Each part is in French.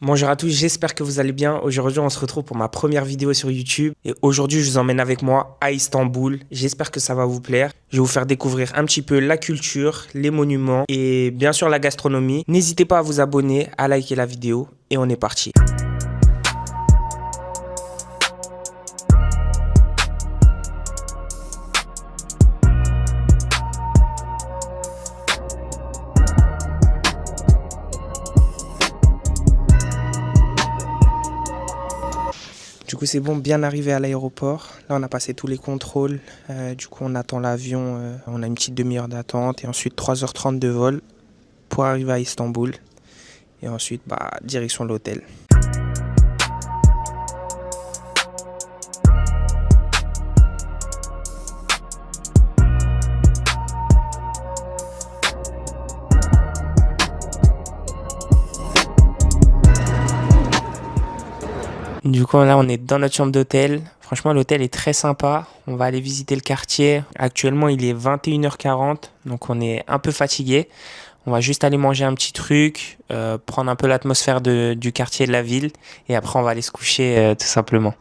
Bonjour à tous, j'espère que vous allez bien. Aujourd'hui, on se retrouve pour ma première vidéo sur YouTube. Et aujourd'hui, je vous emmène avec moi à Istanbul. J'espère que ça va vous plaire. Je vais vous faire découvrir un petit peu la culture, les monuments et bien sûr la gastronomie. N'hésitez pas à vous abonner, à liker la vidéo et on est parti. Du coup, c'est bon, bien arrivé à l'aéroport. Là, on a passé tous les contrôles. Du coup, on attend l'avion. On a une petite demi-heure d'attente et ensuite 3h30 de vol pour arriver à Istanbul. Et ensuite, direction l'hôtel. Du coup, là, on est dans notre chambre d'hôtel. Franchement, l'hôtel est très sympa. On va aller visiter le quartier. Actuellement, il est 21h40, donc on est un peu fatigué. On va juste aller manger un petit truc, prendre un peu l'atmosphère du quartier de la ville. Et après, on va aller se coucher tout simplement.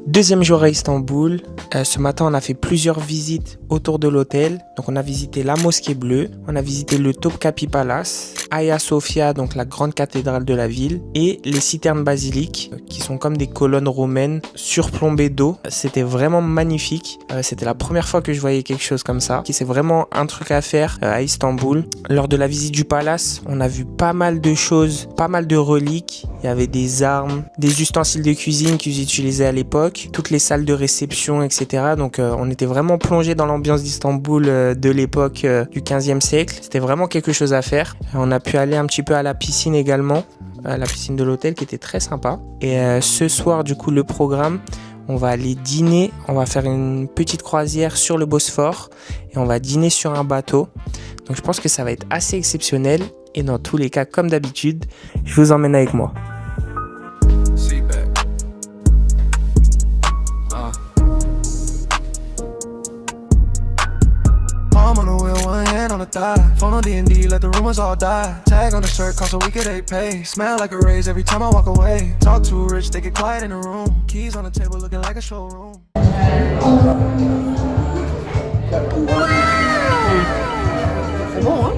Deuxième jour à Istanbul. Ce matin, on a fait plusieurs visites autour de l'hôtel. Donc, on a visité la Mosquée Bleue, on a visité le Topkapi Palace, Hagia Sophia, donc la grande cathédrale de la ville, et les citernes basiliques, qui sont comme des colonnes romaines surplombées d'eau. C'était vraiment magnifique. C'était la première fois que je voyais quelque chose comme ça. C'est vraiment un truc à faire à Istanbul. Lors de la visite du palace, on a vu pas mal de choses, pas mal de reliques. Il y avait des armes, des ustensiles de cuisine qu'ils utilisaient à l'époque, toutes les salles de réception, etc. Donc on était vraiment plongé dans l'ambiance d'Istanbul de l'époque du 15e siècle. C'était vraiment quelque chose à faire. On a pu aller un petit peu à la piscine également, à la piscine de l'hôtel qui était très sympa. Et ce soir, du coup, le programme, on va aller dîner. On va faire une petite croisière sur le Bosphore et on va dîner sur un bateau. Donc je pense que ça va être assez exceptionnel. Et dans tous les cas, comme d'habitude, je vous emmène avec moi. Phone on D&D, let the rumors all die. Tag on the shirt, cost a week of they pay. Smell like a raise every time I walk away. Talk too rich, they get quiet in the room. Keys on the table looking like a showroom. C'est bon, hein?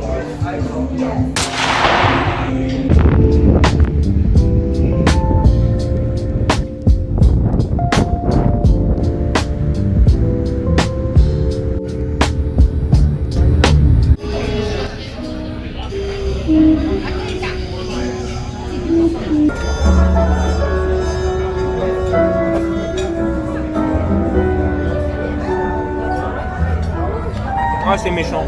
c'est méchant.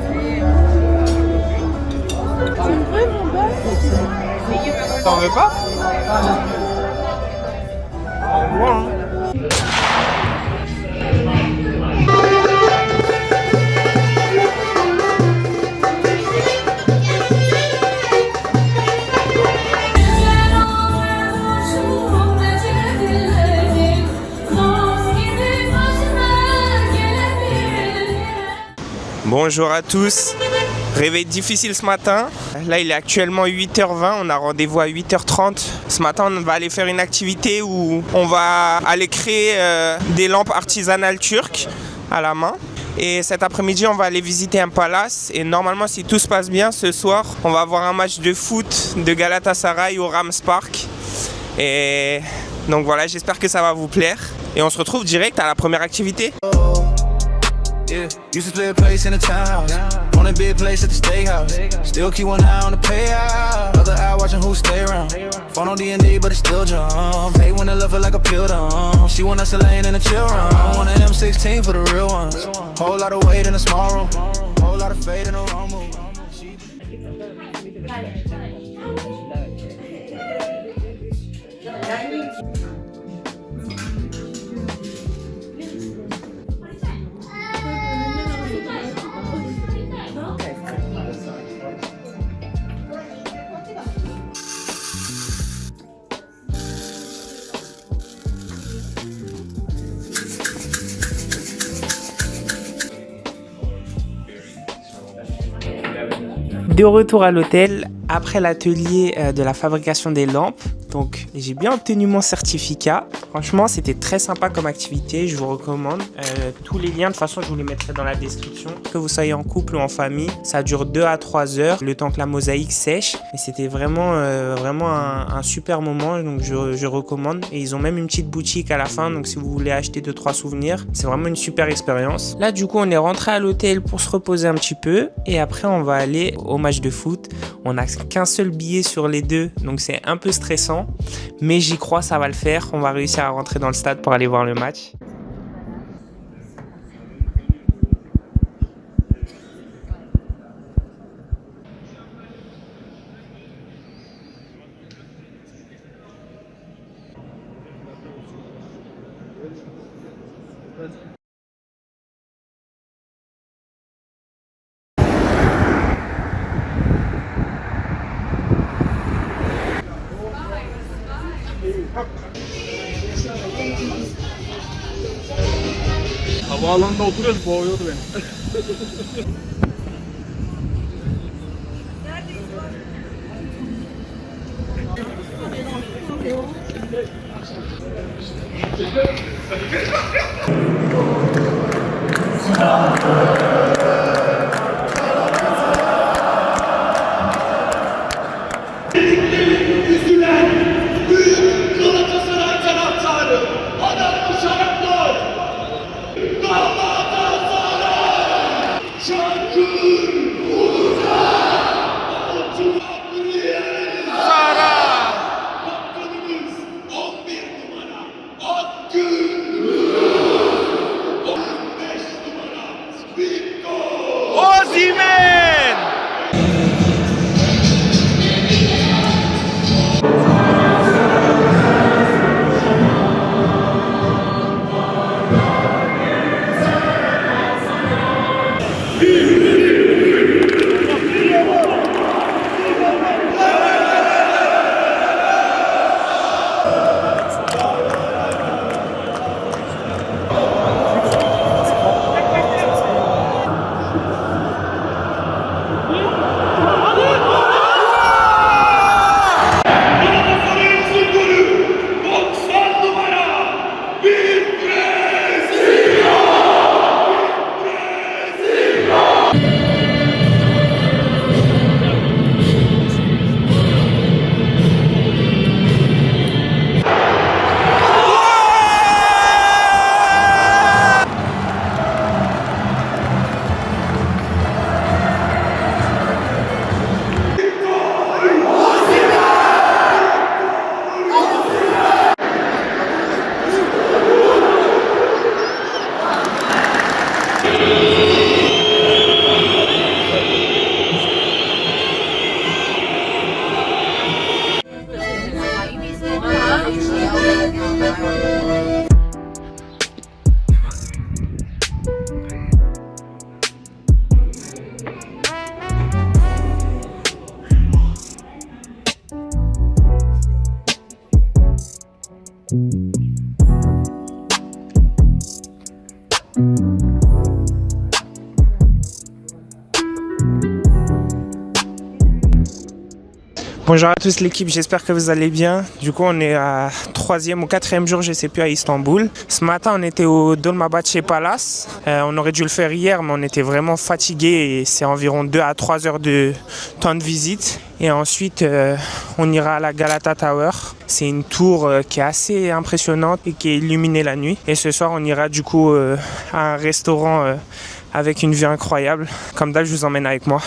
T'en veux pas? Au revoir, hein. Bonjour à tous. Réveil difficile ce matin. Là, il est actuellement 8h20. On a rendez-vous à 8h30. Ce matin, on va aller faire une activité où on va aller créer des lampes artisanales turques à la main. Et cet après-midi, on va aller visiter un palace. Et normalement, si tout se passe bien, ce soir, on va avoir un match de foot de Galatasaray au Rams Park. Et donc voilà, j'espère que ça va vous plaire. Et on se retrouve direct à la première activité. Yeah, used to play a place in the townhouse. On a big place at the steakhouse. Still keep one eye on the payout. Other eye watching who stay around. Phone on D&D, but it still jump. Hate when the love feel like a pill dump. She want us to lay in a chill room. One of them 16 for the real ones. Whole lot of weight in a small room. Whole lot of fade in the wrong move. De retour à l'hôtel après l'atelier de la fabrication des lampes. Donc j'ai bien obtenu mon certificat. Franchement, c'était très sympa comme activité, je vous recommande. Tous les liens, de toute façon, je vous les mettrai dans la description. Que vous soyez en couple ou en famille, ça dure 2 à 3 heures, le temps que la mosaïque sèche. Et c'était vraiment un super moment, donc je recommande. Et ils ont même une petite boutique à la fin, donc si vous voulez acheter 2-3 souvenirs, c'est vraiment une super expérience. Là, du coup, on est rentré à l'hôtel pour se reposer un petit peu. Et après, on va aller au match de foot. On n'a qu'un seul billet sur les deux, donc c'est un peu stressant. Mais j'y crois, ça va le faire. On va réussir à rentrer dans le stade pour aller voir le match. Havaalanında oturuyoruz, boğuyordu beni. Üzülen büyük Galatasaray taraftarı, adamı şaraplar, Galatasaray, Çankır, Uğur'da, Oturaklı'nın Sara, kaptanımız 11 numara, Akgün, 15 numara, Büyük Bonjour à tous l'équipe, j'espère que vous allez bien. Du coup on est à 3e ou 4e jour, je sais plus, à Istanbul. Ce matin on était au Dolmabahçe Palace. On aurait dû le faire hier mais on était vraiment fatigués et c'est environ 2 à 3 heures de temps de visite. Et ensuite on ira à la Galata Tower. C'est une tour qui est assez impressionnante et qui est illuminée la nuit. Et ce soir on ira du coup à un restaurant avec une vue incroyable. Comme d'hab je vous emmène avec moi.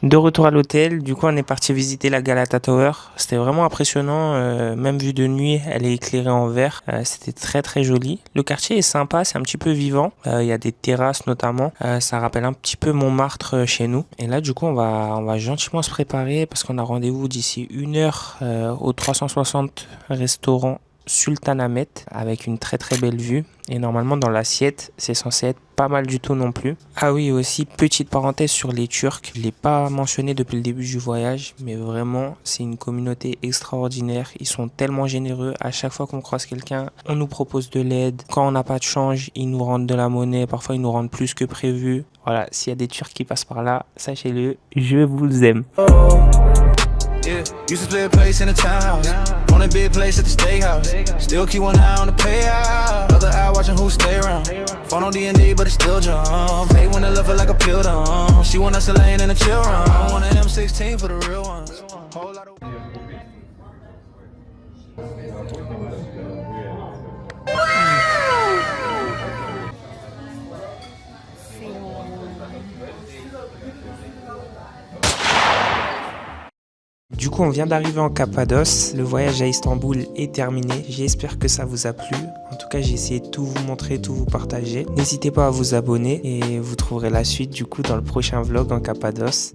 De retour à l'hôtel, du coup on est parti visiter la Galata Tower. C'était vraiment impressionnant, même vue de nuit, elle est éclairée en vert. C'était très très joli. Le quartier est sympa, c'est un petit peu vivant. Il y a des terrasses notamment. Ça rappelle un petit peu Montmartre chez nous. Et là du coup on va gentiment se préparer parce qu'on a rendez-vous d'ici 1 heure au 360 restaurant Sultanahmet avec une très très belle vue. Et normalement dans l'assiette c'est censé être pas mal du tout non plus. Ah oui, aussi petite parenthèse sur les Turcs, je l'ai pas mentionné depuis le début du voyage, mais vraiment c'est une communauté extraordinaire. Ils sont tellement généreux, à chaque fois qu'on croise quelqu'un on nous propose de l'aide. Quand on n'a pas de change ils nous rendent de la monnaie, parfois ils nous rendent plus que prévu. Voilà, s'il y a des Turcs qui passent par là, sachez-le, je vous aime. Yeah, used to split a place in a townhouse. Want a big place at the steakhouse. Still keep one eye on the payout. Other eye watching who stay around. Phone on D&D, but it still jump. Hate when they love her like a pill dumb. She want us to lane in a chill round. One of them 16 for the real ones. Whole lot of... Du coup on vient d'arriver en Cappadoce, le voyage à Istanbul est terminé, j'espère que ça vous a plu. En tout cas j'ai essayé de tout vous montrer, tout vous partager. N'hésitez pas à vous abonner et vous trouverez la suite du coup dans le prochain vlog en Cappadoce.